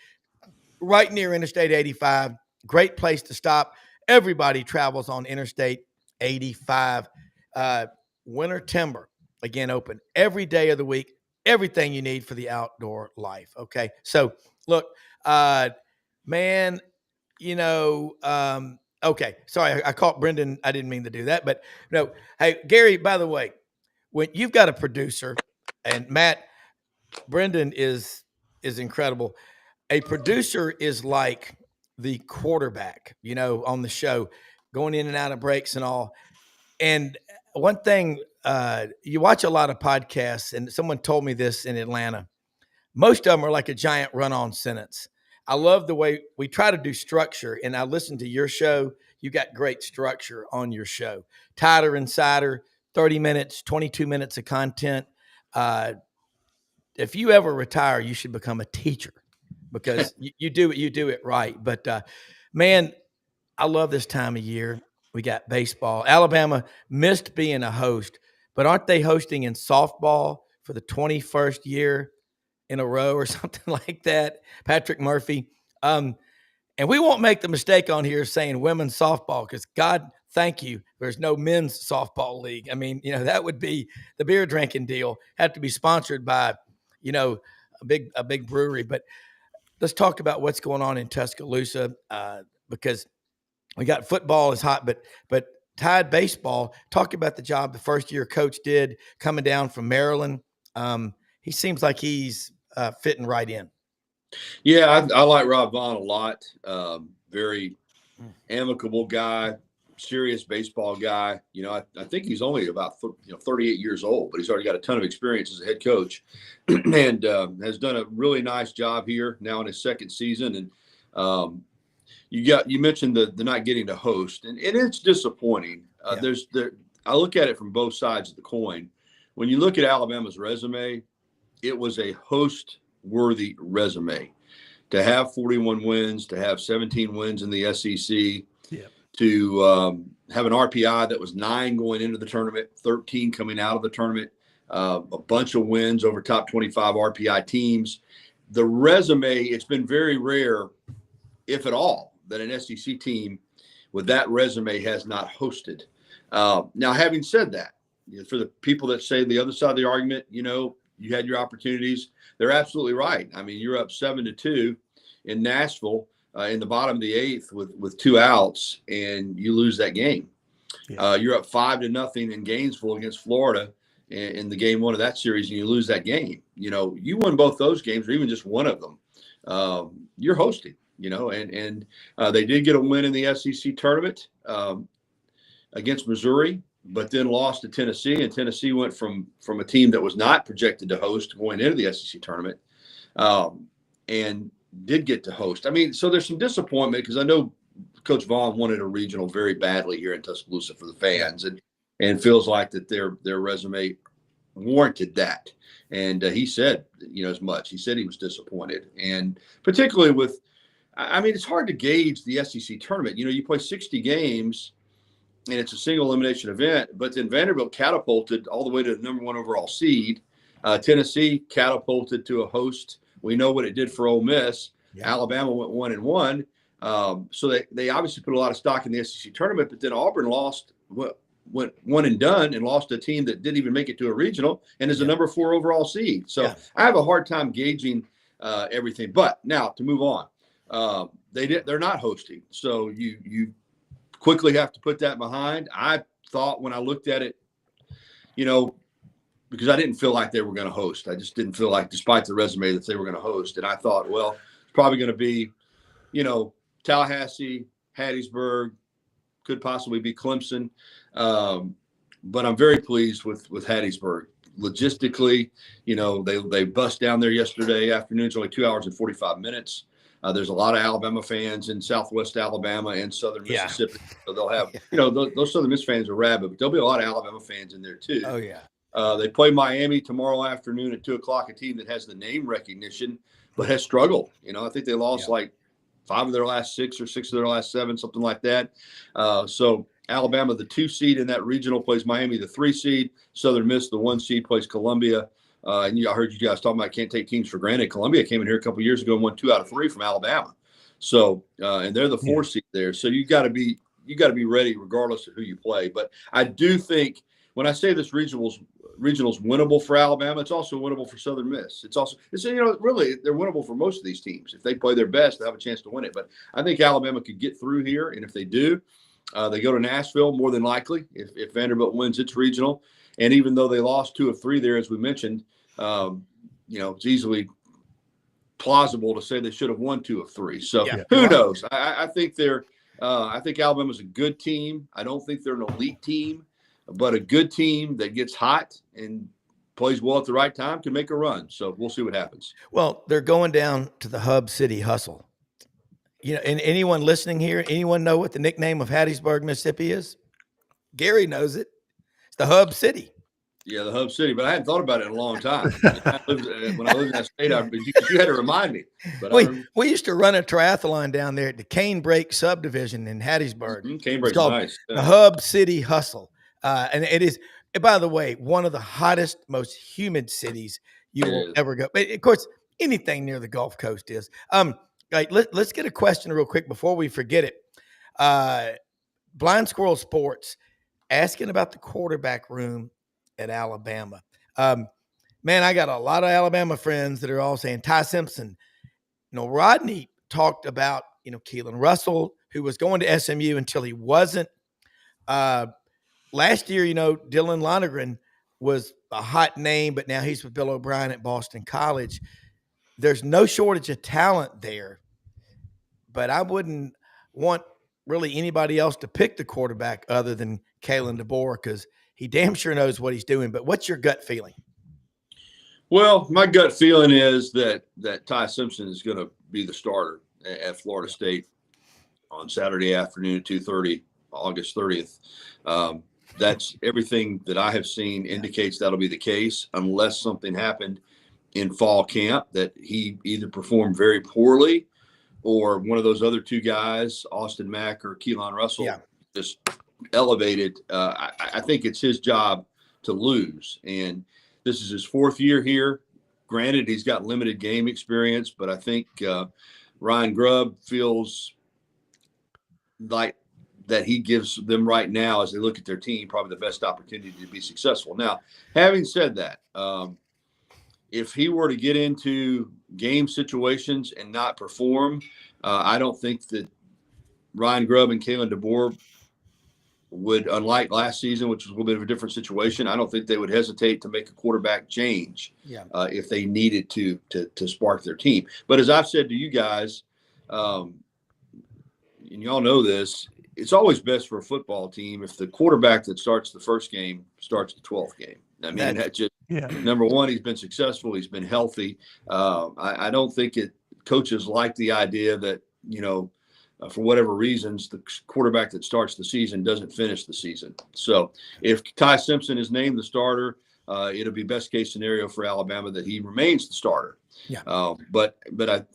right near Interstate 85. Great place to stop. Everybody travels on Interstate 85. Winter Timber, again, open every day of the week. Everything you need for the outdoor life. Okay. So look, man, okay. Sorry, I caught Brenden. I didn't mean to do that, but no. Hey, Gary, by the way, when you've got a producer, and Matt, Brenden is incredible. A producer is like the quarterback, on the show, going in and out of breaks and all. And one thing, you watch a lot of podcasts, and someone told me this in Atlanta. Most of them are like a giant run-on sentence. I love the way we try to do structure, and I listen to your show. You got great structure on your show. Tighter Insider, 30 minutes, 22 minutes of content. If you ever retire, you should become a teacher because you do it right. But man, I love this time of year. We got baseball. Alabama missed being a host, but aren't they hosting in softball for the 21st year in a row or something like that? Patrick Murphy. And we won't make the mistake on here saying women's softball because God, thank you, there's no men's softball league. I mean, that would be the beer drinking deal. Have to be sponsored by, a big brewery. But let's talk about what's going on in Tuscaloosa because we got football is hot, but Tide baseball. Talk about the job the first year coach did coming down from Maryland. He seems like he's fitting right in. Yeah, I like Rob Browne a lot. Very amicable guy, serious baseball guy. I think he's only about 38 years old, but he's already got a ton of experience as a head coach, and has done a really nice job here now in his second season. And you mentioned the not getting to host, and it's disappointing. I look at it from both sides of the coin. When you look at Alabama's resume, it was a host-worthy resume. To have 41 wins, to have 17 wins in the SEC, to have an RPI that was 9 going into the tournament, 13 coming out of the tournament, a bunch of wins over top 25 RPI teams. The resume, it's been very rare, if at all, that an SEC team with that resume has not hosted. Now, having said that, for the people that say the other side of the argument, you had your opportunities, they're absolutely right. I mean, you're up 7-2 in Nashville in the bottom of the 8th with 2 outs, and you lose that game. Yeah. You're up 5-0 in Gainesville against Florida in the game 1 of that series, and you lose that game. You won both those games, or even just one of them. You're hosting. And they did get a win in the SEC tournament against Missouri, but then lost to Tennessee, and Tennessee went from a team that was not projected to host going into the SEC tournament, and did get to host. I mean, so there's some disappointment because I know Coach Vaughn wanted a regional very badly here in Tuscaloosa for the fans, and feels like that their resume warranted that. And he said, as much. He said he was disappointed, and particularly with. I mean, it's hard to gauge the SEC tournament. You play 60 games, and it's a single elimination event, but then Vanderbilt catapulted all the way to the number 1 overall seed. Tennessee catapulted to a host. We know what it did for Ole Miss. Yeah. Alabama went 1-1. So they obviously put a lot of stock in the SEC tournament, but then Auburn went one and done and lost a team that didn't even make it to a regional and is a number 4 overall seed. So I have a hard time gauging everything. But now to move on. They're not hosting, so you quickly have to put that behind. I thought when I looked at it, because I didn't feel like they were going to host. I just didn't feel like, despite the resume, that they were going to host. And I thought, well, it's probably going to be, Tallahassee, Hattiesburg, could possibly be Clemson. But I'm very pleased with Hattiesburg. Logistically, they bust down there yesterday afternoon. It's only 2 hours and 45 minutes. There's a lot of Alabama fans in Southwest Alabama and Southern Mississippi. So they'll have, those Southern Miss fans are rabid, but there'll be a lot of Alabama fans in there too. Oh, yeah. They play Miami tomorrow afternoon at 2:00, a team that has the name recognition, but has struggled. I think they lost like 5 of their last 6 or 6 of their last 7, something like that. So Alabama, the 2 seed in that regional, plays Miami, the 3 seed. Southern Miss, the 1 seed, plays Columbia. And I heard you guys talking about can't take teams for granted. Columbia came in here a couple of years ago and won 2 out of 3 from Alabama. So, and they're the 4 seed there. So you got to be ready regardless of who you play. But I do think when I say this regional's winnable for Alabama, it's also winnable for Southern Miss. Really they're winnable for most of these teams. If they play their best, they have a chance to win it. But I think Alabama could get through here, and if they do, they go to Nashville more than likely if Vanderbilt wins its regional. And even though they lost 2 of 3 there, as we mentioned, it's easily plausible to say they should have won 2 of 3. So who knows? I think I think Alabama's a good team. I don't think they're an elite team, but a good team that gets hot and plays well at the right time can make a run. So we'll see what happens. Well, they're going down to the Hub City Hustle. And anyone listening here, anyone know what the nickname of Hattiesburg, Mississippi is? Gary knows it. It's the Hub City. Yeah, the Hub City, but I hadn't thought about it in a long time. When I lived in that state, you had to remind me. But we used to run a triathlon down there at the Canebrake subdivision in Hattiesburg. Canebrake's nice. The Hub City Hustle. And it is, by the way, one of the hottest, most humid cities you will ever go. But of course, anything near the Gulf Coast is. Let's get a question real quick before we forget it. Blind Squirrel Sports asking about the quarterback room at Alabama. Man, I got a lot of Alabama friends that are all saying Ty Simpson. Rodney talked about, Keelan Russell, who was going to SMU until he wasn't. Last year, Dylan Lonergan was a hot name, but now he's with Bill O'Brien at Boston College. There's no shortage of talent there, but I wouldn't want really anybody else to pick the quarterback other than Kalen DeBoer because he damn sure knows what he's doing. But what's your gut feeling? Well, my gut feeling is that Ty Simpson is going to be the starter at Florida State on Saturday afternoon at 2:30, August 30th. That's everything that I have seen indicates that'll be the case unless something happened in fall camp that he either performed very poorly or one of those other 2 guys, Austin Mack or Keelan Russell, just elevated. I think it's his job to lose. And this is his 4th year here. Granted, he's got limited game experience, but I think Ryan Grubb feels like that he gives them right now, as they look at their team, probably the best opportunity to be successful. Now, having said that, if he were to get into game situations and not perform, I don't think that Ryan Grubb and Kalen DeBoer would, unlike last season, which was a little bit of a different situation, I don't think they would hesitate to make a quarterback change if they needed to spark their team. But as I've said to you guys, and y'all know this, it's always best for a football team if the quarterback that starts the first game starts the 12th game. I mean, that's just number one, he's been successful. He's been healthy. I don't think coaches like the idea that, for whatever reasons, the quarterback that starts the season doesn't finish the season. So if Ty Simpson is named the starter, it'll be best case scenario for Alabama that he remains the starter. But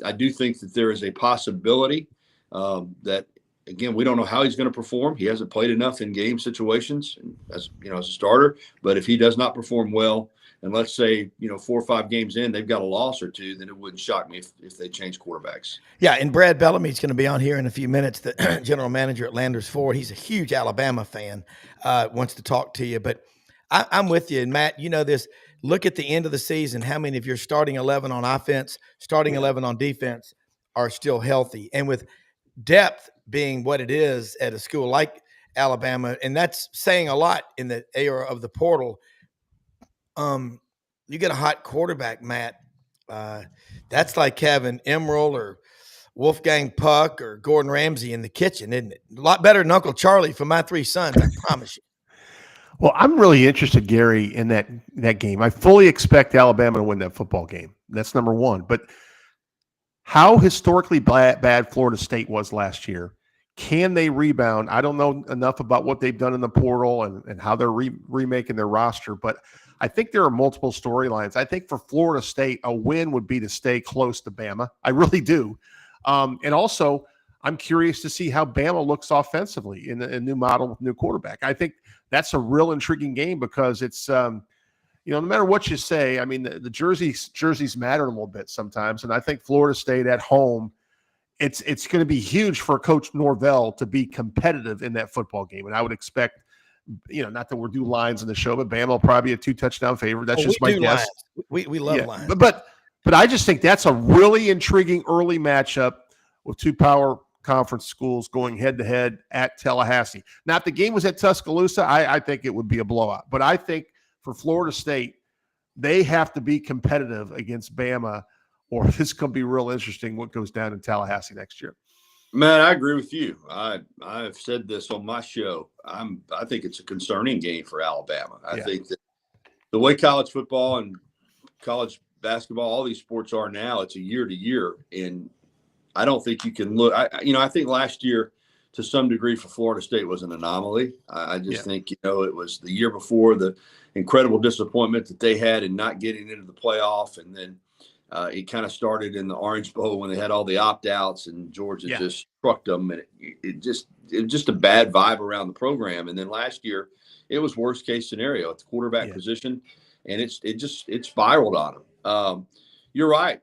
I do think that there is a possibility that, again, we don't know how he's going to perform. He hasn't played enough in game situations as a starter. But if he does not perform well, and let's say 4 or 5 games in, they've got a loss or 2, then it wouldn't shock me if they change quarterbacks. Yeah, and Brad Bellamy's going to be on here in a few minutes, the general manager at Landers Ford. He's a huge Alabama fan, wants to talk to you. But I'm with you. And, Matt, you know this. Look at the end of the season, how many of your starting 11 on offense, starting 11 on defense are still healthy. And with depth being what it is at a school like Alabama, and that's saying a lot in the era of the portal. You get a hot quarterback, Matt. That's like having Emerald or Wolfgang Puck or Gordon Ramsay in the kitchen, isn't it? A lot better than Uncle Charlie for my 3 sons, I promise you. Well, I'm really interested, Gary, in that game. I fully expect Alabama to win that football game. That's number one. But how historically bad Florida State was last year. Can they rebound? I don't know enough about what they've done in the portal and how they're remaking their roster, but I think there are multiple storylines. I think for Florida State, a win would be to stay close to Bama. I really do. And also, I'm curious to see how Bama looks offensively in a new model with new quarterback. I think that's a real intriguing game because it's, no matter what you say, I mean, the jerseys matter a little bit sometimes. And I think Florida State at home, it's going to be huge for Coach Norvell to be competitive in that football game. And I would expect, not that we're doing lines in the show, but Bama will probably be a 2-touchdown favorite. That's just my guess. We love lines. But I just think that's a really intriguing early matchup with two power conference schools going head-to-head at Tallahassee. Now, if the game was at Tuscaloosa, I think it would be a blowout. But I think for Florida State, they have to be competitive against Bama, or this is going to be real interesting what goes down in Tallahassee next year. Man, I agree with you. I've said this on my show. I think it's a concerning game for Alabama. I think that the way college football and college basketball, all these sports are now, it's a year to year. And I don't think you can look. I think last year, to some degree, for Florida State was an anomaly. I just think, it was the year before the incredible disappointment that they had in not getting into the playoff. And then it kind of started in the Orange Bowl when they had all the opt-outs and Georgia just struck them. And it was just a bad vibe around the program. And then last year, it was worst case scenario at the quarterback position. And it spiraled on them. You're right.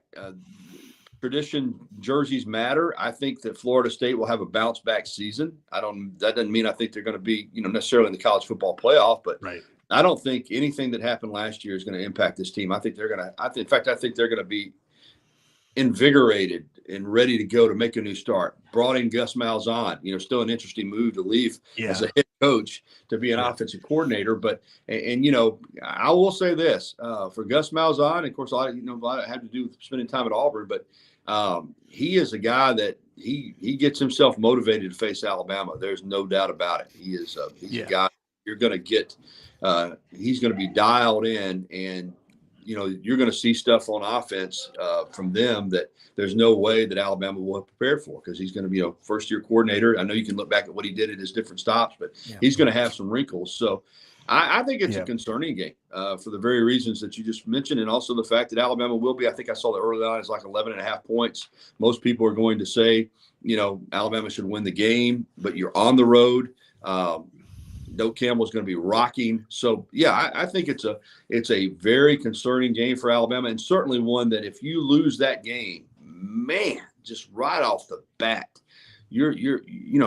Tradition jerseys matter. I think that Florida State will have a bounce back season. That doesn't mean I think they're going to be, necessarily in the college football playoff, but I don't think anything that happened last year is going to impact this team. I think they're going to, in fact, I think they're going to be invigorated and ready to go to make a new start. Brought in Gus Malzahn, still an interesting move to leave as a head coach to be an offensive coordinator. But, I will say this, for Gus Malzahn, of course, a lot had to do with spending time at Auburn, but he is a guy that he gets himself motivated to face Alabama. There's no doubt about it. He's a guy you're going to get. He's going to be dialed in, and you're going to see stuff on offense from them that there's no way that Alabama will have prepared for, because he's going to be a first-year coordinator. I know you can look back at what he did at his different stops, but he's going to have some wrinkles. So I think it's a concerning game for the very reasons that you just mentioned, and also the fact that Alabama will be, I think I saw the early line is like 11.5 points. Most people are going to say, Alabama should win the game, but you're on the road. Doak Campbell's going to be rocking. So, I think it's a very concerning game for Alabama, and certainly one that if you lose that game, man, just right off the bat, you're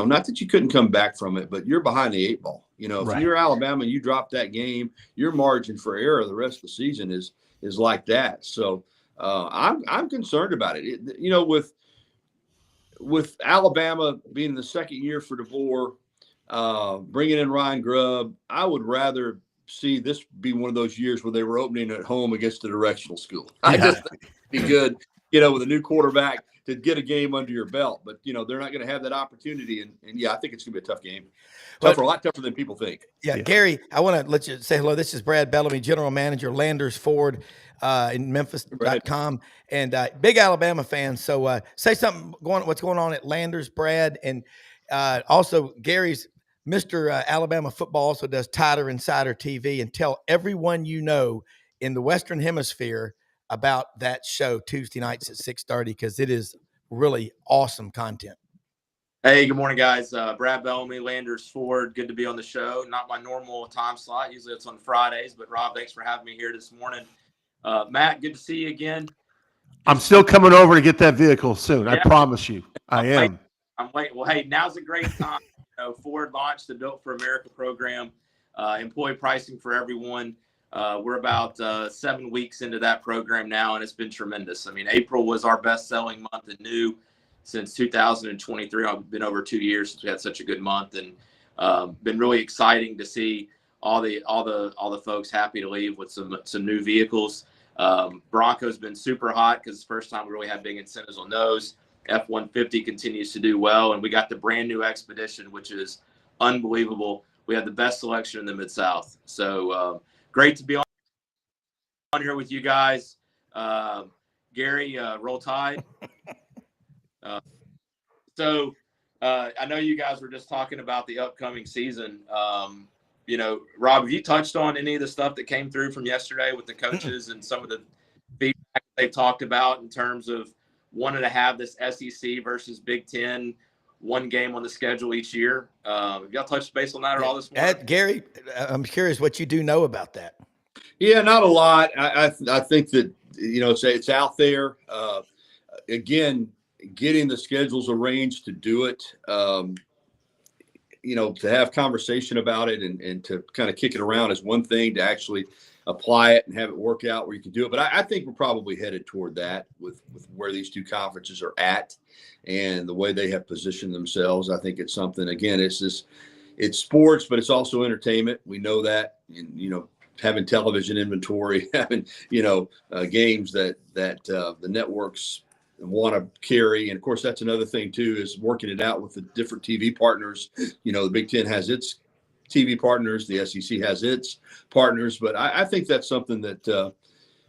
not that you couldn't come back from it, but you're behind the 8 ball. If you're Alabama and you drop that game, your margin for error the rest of the season is like that. So I'm concerned about it. With Alabama being the second year for DeBoer, bringing in Ryan Grubb, I would rather see this be one of those years where they were opening at home against a directional school. I just think it'd be good, with a new quarterback to get a game under your belt. But, they're not going to have that opportunity. And I think it's going to be a tough game. A lot tougher than people think. Yeah, Gary, I want to let you say hello. This is Brad Bellamy, General Manager, Landers Ford in Memphis.com, and big Alabama fan. So say something, what's going on at Landers, Brad. And also Gary's Mr. Alabama football also does Tider Insider TV, and tell everyone in the Western Hemisphere about that show Tuesday nights at 6:30, because it is really awesome content. Hey, good morning, guys. Brad Bellamy, Landers Ford. Good to be on the show. Not my normal time slot. Usually it's on Fridays, but Rob, thanks for having me here this morning. Matt, good to see you again. I'm still coming over to get that vehicle soon. I promise you. I am. I'm waiting. Well, hey, now's a great time. Ford launched the Built for America program, employee pricing for everyone. We're about 7 weeks into that program now, and it's been tremendous. I mean, April was our best-selling month in new since 2023. It's been over 2 years since we had such a good month, and been really exciting to see all the folks happy to leave with some new vehicles. Bronco's been super hot because it's the first time we really had big incentives on those. F-150 continues to do well, and we got the brand new Expedition, which is unbelievable. We had the best selection in the Mid-South. So great to be on here with you guys. Gary, roll tide. So I know you guys were just talking about the upcoming season. Rob, have you touched on any of the stuff that came through from yesterday with the coaches and some of the feedback they've talked about in terms of wanting to have this SEC versus Big Ten one game on the schedule each year? Have y'all touched base on that at all this morning? Gary, I'm curious what you do know about that. Yeah, not a lot. I think that, it's out there. Again, getting the schedules arranged to do it, to have conversation about it and to kind of kick it around is one thing. To actually apply it and have it work out where you can do it. But I think we're probably headed toward that with where these two conferences are at and the way they have positioned themselves. I think it's something, again, it's sports, but it's also entertainment. We know that, and, having television inventory, having, games that the networks want to carry. And of course, that's another thing too, is working it out with the different TV partners. The Big Ten has its TV partners, the SEC has its partners, but I think that's something that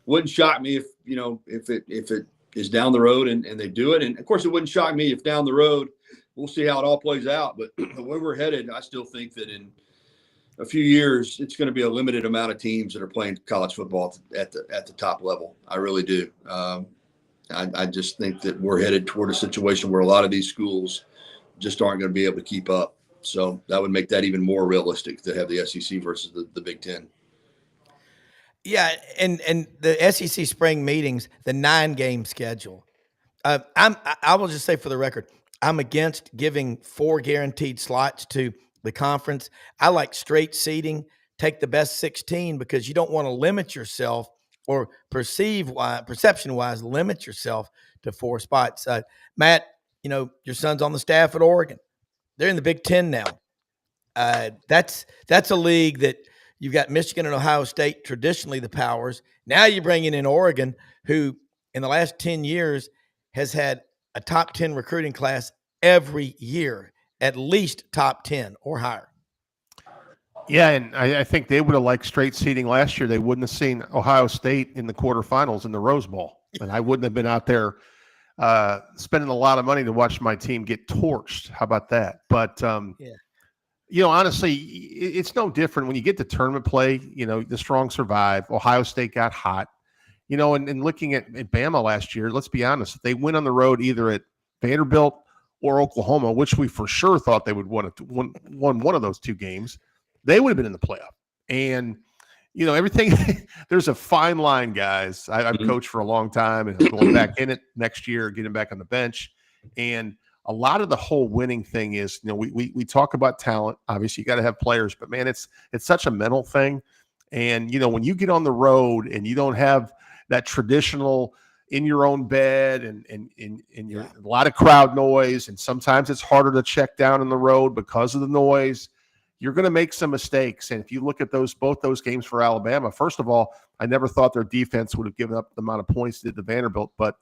wouldn't shock me if it is down the road and they do it. And of course, it wouldn't shock me if down the road, we'll see how it all plays out. But the way we're headed, I still think that in a few years, it's going to be a limited amount of teams that are playing college football at the top level. I really do. I just think that we're headed toward a situation where a lot of these schools just aren't going to be able to keep up. So that would make that even more realistic to have the SEC versus the Big Ten. Yeah, and the SEC spring meetings, the 9-game schedule. I will just say for the record, I'm against giving 4 guaranteed slots to the conference. I like straight seeding. Take the best 16 because you don't want to limit yourself or perception-wise limit yourself to 4 spots. Matt, your son's on the staff at Oregon. They're in the Big Ten now. That's a league that you've got Michigan and Ohio State, traditionally the powers. Now you're bringing in Oregon, who in the last 10 years has had a top 10 recruiting class every year, at least top 10 or higher. Yeah, and I think they would have liked straight seeding last year. They wouldn't have seen Ohio State in the quarterfinals in the Rose Bowl. And I wouldn't have been out there spending a lot of money to watch my team get torched. How about that? But, honestly, it's no different when you get to tournament play. The strong survive. Ohio State got hot. And looking at Bama last year, let's be honest, if they went on the road either at Vanderbilt or Oklahoma, which we for sure thought they would won one of those 2 games, they would have been in the playoff. And, everything, there's a fine line, guys. I've coached for a long time and going back in it next year, getting back on the bench. And a lot of the whole winning thing is, we talk about talent. Obviously, you got to have players, but man, it's such a mental thing. And, when you get on the road and you don't have that traditional in your own bed and you're a lot of crowd noise, and sometimes it's harder to check down on the road because of the noise, you're going to make some mistakes. And if you look at both those games for Alabama, first of all, I never thought their defense would have given up the amount of points they did to Vanderbilt, but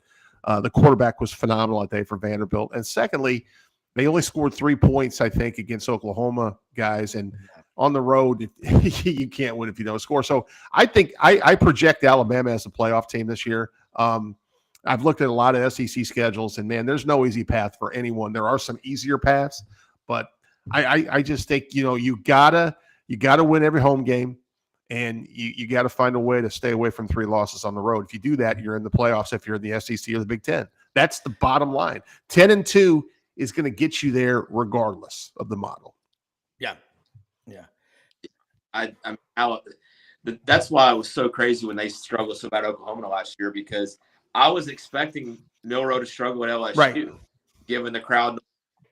the quarterback was phenomenal that day for Vanderbilt. And secondly, they only scored 3 points, I think, against Oklahoma, guys. And on the road, you can't win if you don't score. So I think I project Alabama as a playoff team this year. I've looked at a lot of SEC schedules, and man, there's no easy path for anyone. There are some easier paths, but I just think, you gotta win every home game, and you got to find a way to stay away from 3 losses on the road. If you do that, you're in the playoffs if you're in the SEC or the Big Ten. That's the bottom line. 10-2 is going to get you there regardless of the model. Yeah. That's why it was so crazy when they struggled so bad at Oklahoma last year, because I was expecting Milroe to struggle at LSU, right, given the crowd,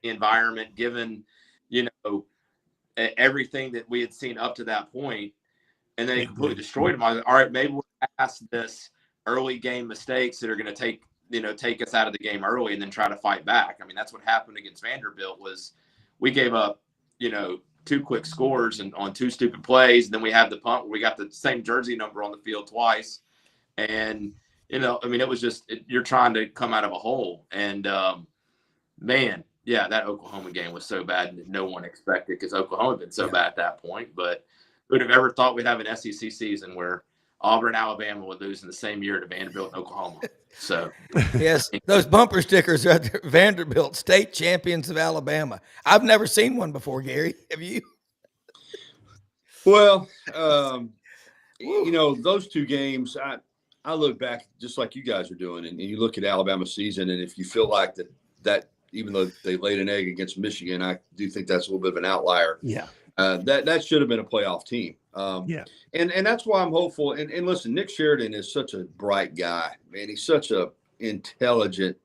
the environment, given everything that we had seen up to that point, and then they completely destroyed them. I was like, all right, maybe we're past this early game mistakes that are going to take us out of the game early and then try to fight back. I mean, that's what happened against Vanderbilt. Was we gave up 2 quick scores and on 2 stupid plays, and then we had the punt where we got the same jersey number on the field twice, and it was just you're trying to come out of a hole, and man. Yeah, that Oklahoma game was so bad and no one expected, because Oklahoma had been so bad at that point. But who would have ever thought we'd have an SEC season where Auburn, Alabama would lose in the same year to Vanderbilt and Oklahoma. So, yes, those bumper stickers are Vanderbilt state champions of Alabama. I've never seen one before, Gary. Have you? Well, those two games, I look back just like you guys are doing, and you look at Alabama's season, and if you feel like that even though they laid an egg against Michigan, I do think that's a little bit of an outlier. Yeah. That should have been a playoff team. And that's why I'm hopeful. And listen, Nick Sheridan is such a bright guy, man. He's such a intelligent,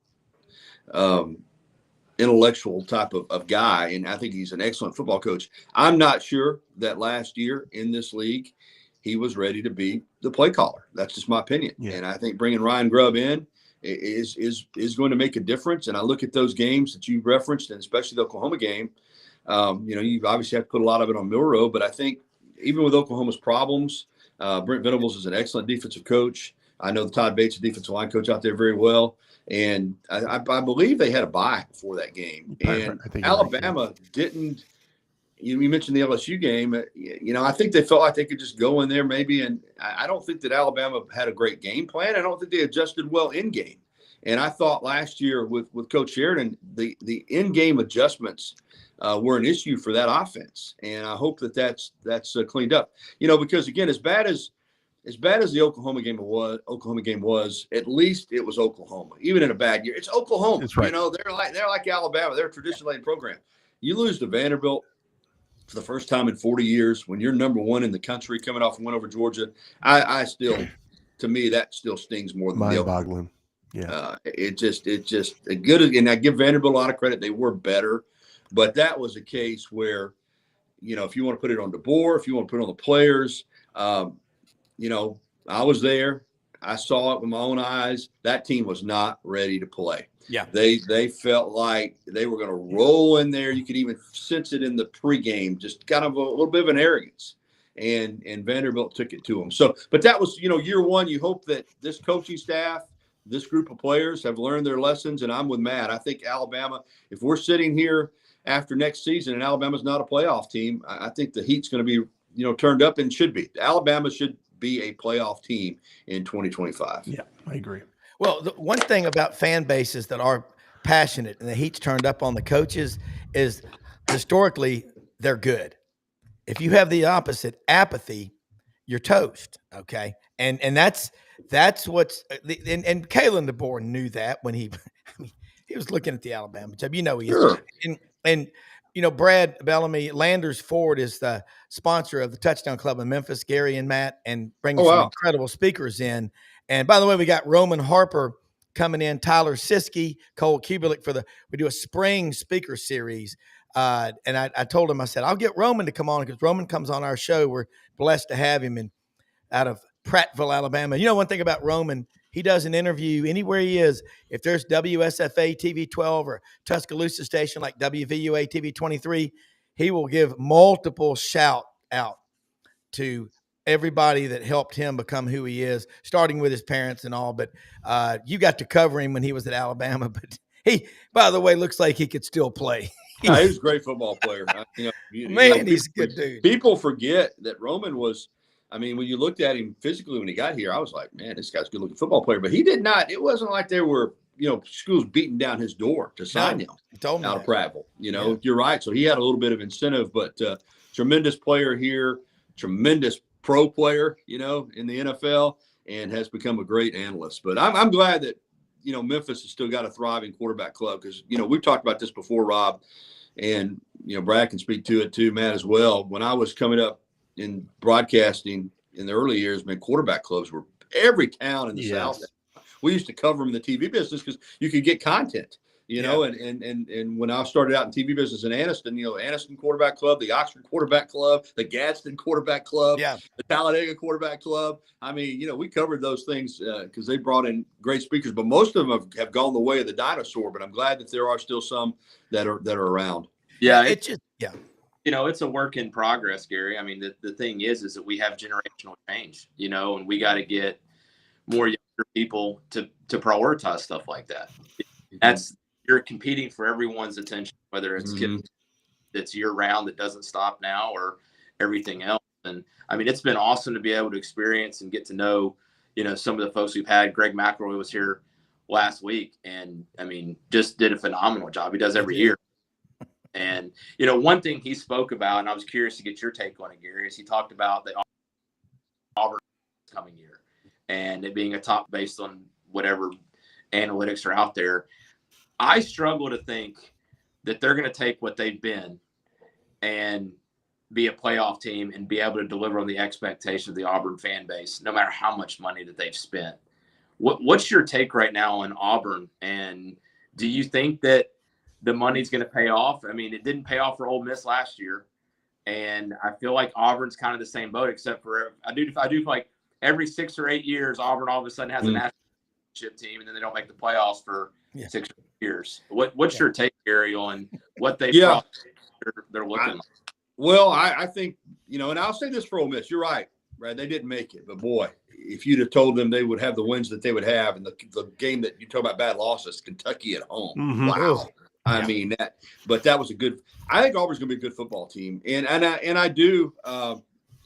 intellectual type of guy. And I think he's an excellent football coach. I'm not sure that last year in this league, he was ready to be the play caller. That's just my opinion. Yeah. And I think bringing Ryan Grubb in is going to make a difference. And I look at those games that you referenced, and especially the Oklahoma game. You obviously have to put a lot of it on Milroe, but I think even with Oklahoma's problems, Brent Venables is an excellent defensive coach. I know Todd Bates, the defensive line coach out there, very well. And I believe they had a bye before that game. And Alabama didn't. You mentioned the LSU game. I think they felt like they could just go in there maybe. And I don't think that Alabama had a great game plan. I don't think they adjusted well in game. And I thought last year with Coach Sheridan, the in-game adjustments were an issue for that offense. And I hope that's cleaned up. Because again, as bad as the Oklahoma game was, at least it was Oklahoma. Even in a bad year, it's Oklahoma. That's right. They're like Alabama. They're a traditionally program. You lose to Vanderbilt for the first time in 40 years when you're number one in the country, coming off a win over Georgia. I still, to me, that still stings more than mind-boggling. Yeah, it's just a good. And I give Vanderbilt a lot of credit; they were better, but that was a case where, if you want to put it on DeBoer, if you want to put it on the players, I was there. I saw it with my own eyes. That team was not ready to play. Yeah, they felt like they were going to roll in there. You could even sense it in the pregame, just kind of a little bit of an arrogance. And Vanderbilt took it to them. So, but that was year one. You hope that this coaching staff, this group of players have learned their lessons, and I'm with Matt. I think Alabama, if we're sitting here after next season and Alabama's not a playoff team, I think the heat's going to be, turned up, and should be. Alabama should be a playoff team in 2025. Yeah, I agree. Well, the one thing about fan bases that are passionate and the heat's turned up on the coaches is historically they're good. If you have the opposite, apathy, you're toast. Okay. And that's what's and Kalen DeBoer knew that when he was looking at the Alabama job. He is. And Brad Bellamy, Landers Ford is the sponsor of the Touchdown Club in Memphis, Gary and Matt, and bringing some incredible speakers in. And by the way, we got Roman Harper coming in, Tyler Siskey, Cole Kubelik we do a spring speaker series. And I told him, I said, I'll get Roman to come on because Roman comes on our show. We're blessed to have him out of Prattville, Alabama. One thing about Roman, he does an interview anywhere he is. If there's WSFA TV 12 or Tuscaloosa station like WVUA TV 23, he will give multiple shout out to everybody that helped him become who he is, starting with his parents and all. But you got to cover him when he was at Alabama. But he, by the way, looks like he could still play. He was a great football player. He's a good dude. People forget that Roman was. When you looked at him physically when he got here, I was like, man, this guy's a good-looking football player. But he did not. It wasn't like there were, schools beating down his door to sign him out of Prattville. You're right. So he had a little bit of incentive, but tremendous player here, tremendous pro player, in the NFL, and has become a great analyst. But I'm glad that, Memphis has still got a thriving quarterback club because, we've talked about this before, Rob, and, Brad can speak to it too, Matt, as well. When I was coming up in broadcasting in the early years, quarterback clubs were every town in the South. We used to cover them in the TV business because you could get content, and when I started out in TV business in Anniston, Anniston Quarterback Club, the Oxford Quarterback Club, the Gadsden Quarterback Club, the Talladega Quarterback Club. We covered those things because they brought in great speakers, but most of them have gone the way of the dinosaur, but I'm glad that there are still some that are around. Yeah. It's a work in progress, Gary. The thing is that we have generational change, and we got to get more younger people to prioritize stuff like that. You're competing for everyone's attention, whether it's kids that's year round that doesn't stop now or everything else. And I mean, it's been awesome to be able to experience and get to know, some of the folks we've had. Greg McElroy was here last week, and I mean, just did a phenomenal job. He does every year. And, one thing he spoke about, and I was curious to get your take on it, Gary, is he talked about the Auburn coming year and it being a top based on whatever analytics are out there. I struggle to think that they're going to take what they've been and be a playoff team and be able to deliver on the expectations of the Auburn fan base, no matter how much money that they've spent. What's your take right now on Auburn? And do you think that the money's going to pay off? I mean, it didn't pay off for Ole Miss last year. And I feel like Auburn's kind of the same boat, except for I do feel like every 6 or 8 years, Auburn all of a sudden has a national championship team, and then they don't make the playoffs for 6 or 8 years. What's your take, Gary, on what they're looking like? Well, I think, and I'll say this for Ole Miss. You're right, Brad. They didn't make it. But, boy, if you'd have told them they would have the wins that they would have, and the game that you talk about bad losses, Kentucky at home. Wow. I mean, that was I think Auburn's going to be a good football team. And I do I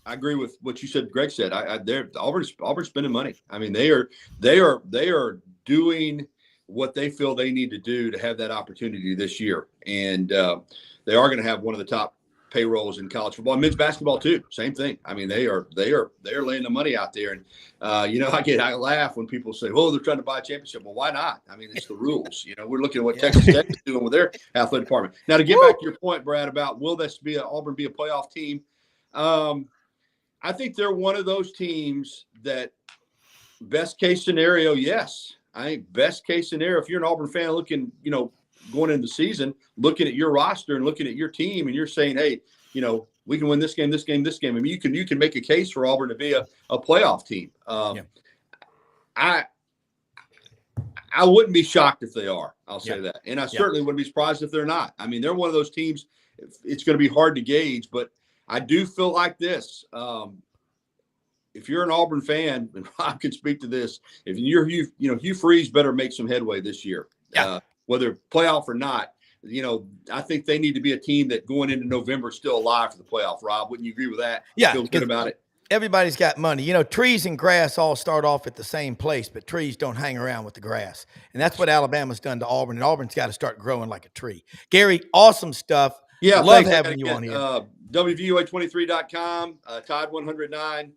agree with what you said, Greg said. Auburn's spending money. I mean, they are doing what they feel they need to do to have that opportunity this year. And they are going to have one of the top payrolls in college football, men's basketball too. Same thing. I mean, they are laying the money out there. And I laugh when people say, "Oh, they're trying to buy a championship." Well, why not? I mean, it's the rules. We're looking at what Texas Tech is doing with their athletic department. Now, to get back to your point, Brad, about will Auburn be a playoff team? I think they're one of those teams that best case scenario, yes. I think best case scenario, if you're an Auburn fan looking, going into the season, looking at your roster and looking at your team, and you're saying, hey, we can win this game, this game, this game. I mean, you can make a case for Auburn to be a playoff team. I wouldn't be shocked if they are. I'll say that. And I certainly wouldn't be surprised if they're not. I mean, they're one of those teams. It's going to be hard to gauge, but I do feel like this. If you're an Auburn fan, and Rob can speak to this, if you're Hugh Freeze better make some headway this year. Whether playoff or not, I think they need to be a team that going into November is still alive for the playoff. Rob, wouldn't you agree with that? Yeah. Feel good about it? Everybody's got money. Trees and grass all start off at the same place, but trees don't hang around with the grass. And that's what Alabama's done to Auburn, and Auburn's got to start growing like a tree. Gary, awesome stuff. Yeah, love having you on here. WVUA23.com, Tide109.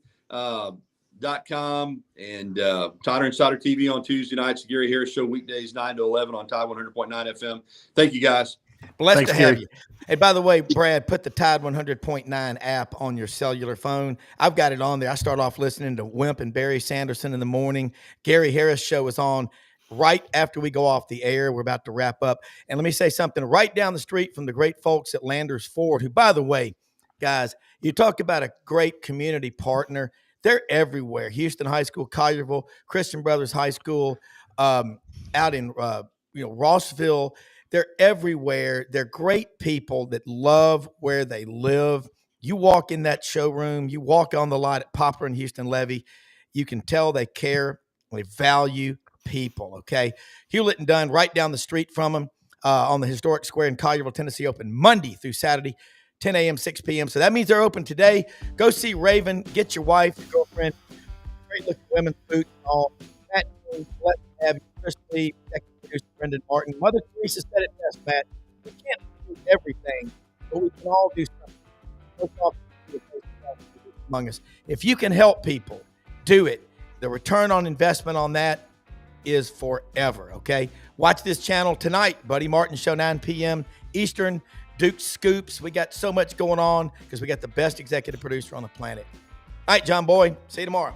.com and Tyler Insider TV on Tuesday nights. The Gary Harris Show weekdays 9 to 11 on Tide 100.9 FM. Thank you, guys. Blessed to have you. Hey, by the way, Brad, put the Tide 100.9 app on your cellular phone. I've got it on there. I start off listening to Wimp and Barry Sanderson in the morning. Gary Harris Show is on right after we go off the air. We're about to wrap up. And let me say something right down the street from the great folks at Landers Ford, who, by the way, guys, you talk about a great community partner. They're everywhere. Houston High School, Collierville, Christian Brothers High School, out in Rossville. They're everywhere. They're great people that love where they live. You walk in that showroom, you walk on the lot at Poplar and Houston Levy, you can tell they care, they value people, okay? Hewlett and Dunn right down the street from them on the historic square in Collierville, Tennessee, open Monday through Saturday, 10 a.m., 6 p.m. So that means they're open today. Go see Raven. Get your wife, your girlfriend, great-looking women's boots and all. Matt, let me have you. Chris Lee, executive producer Brenden Martin. Mother Teresa said it best, Matt. We can't do everything, but we can all do something. Among us. If you can help people, do it. The return on investment on that is forever, okay? Watch this channel tonight, Buddy Martin Show, 9 p.m. Eastern. Duke Scoops. We got so much going on because we got the best executive producer on the planet. All right, John Boy. See you tomorrow.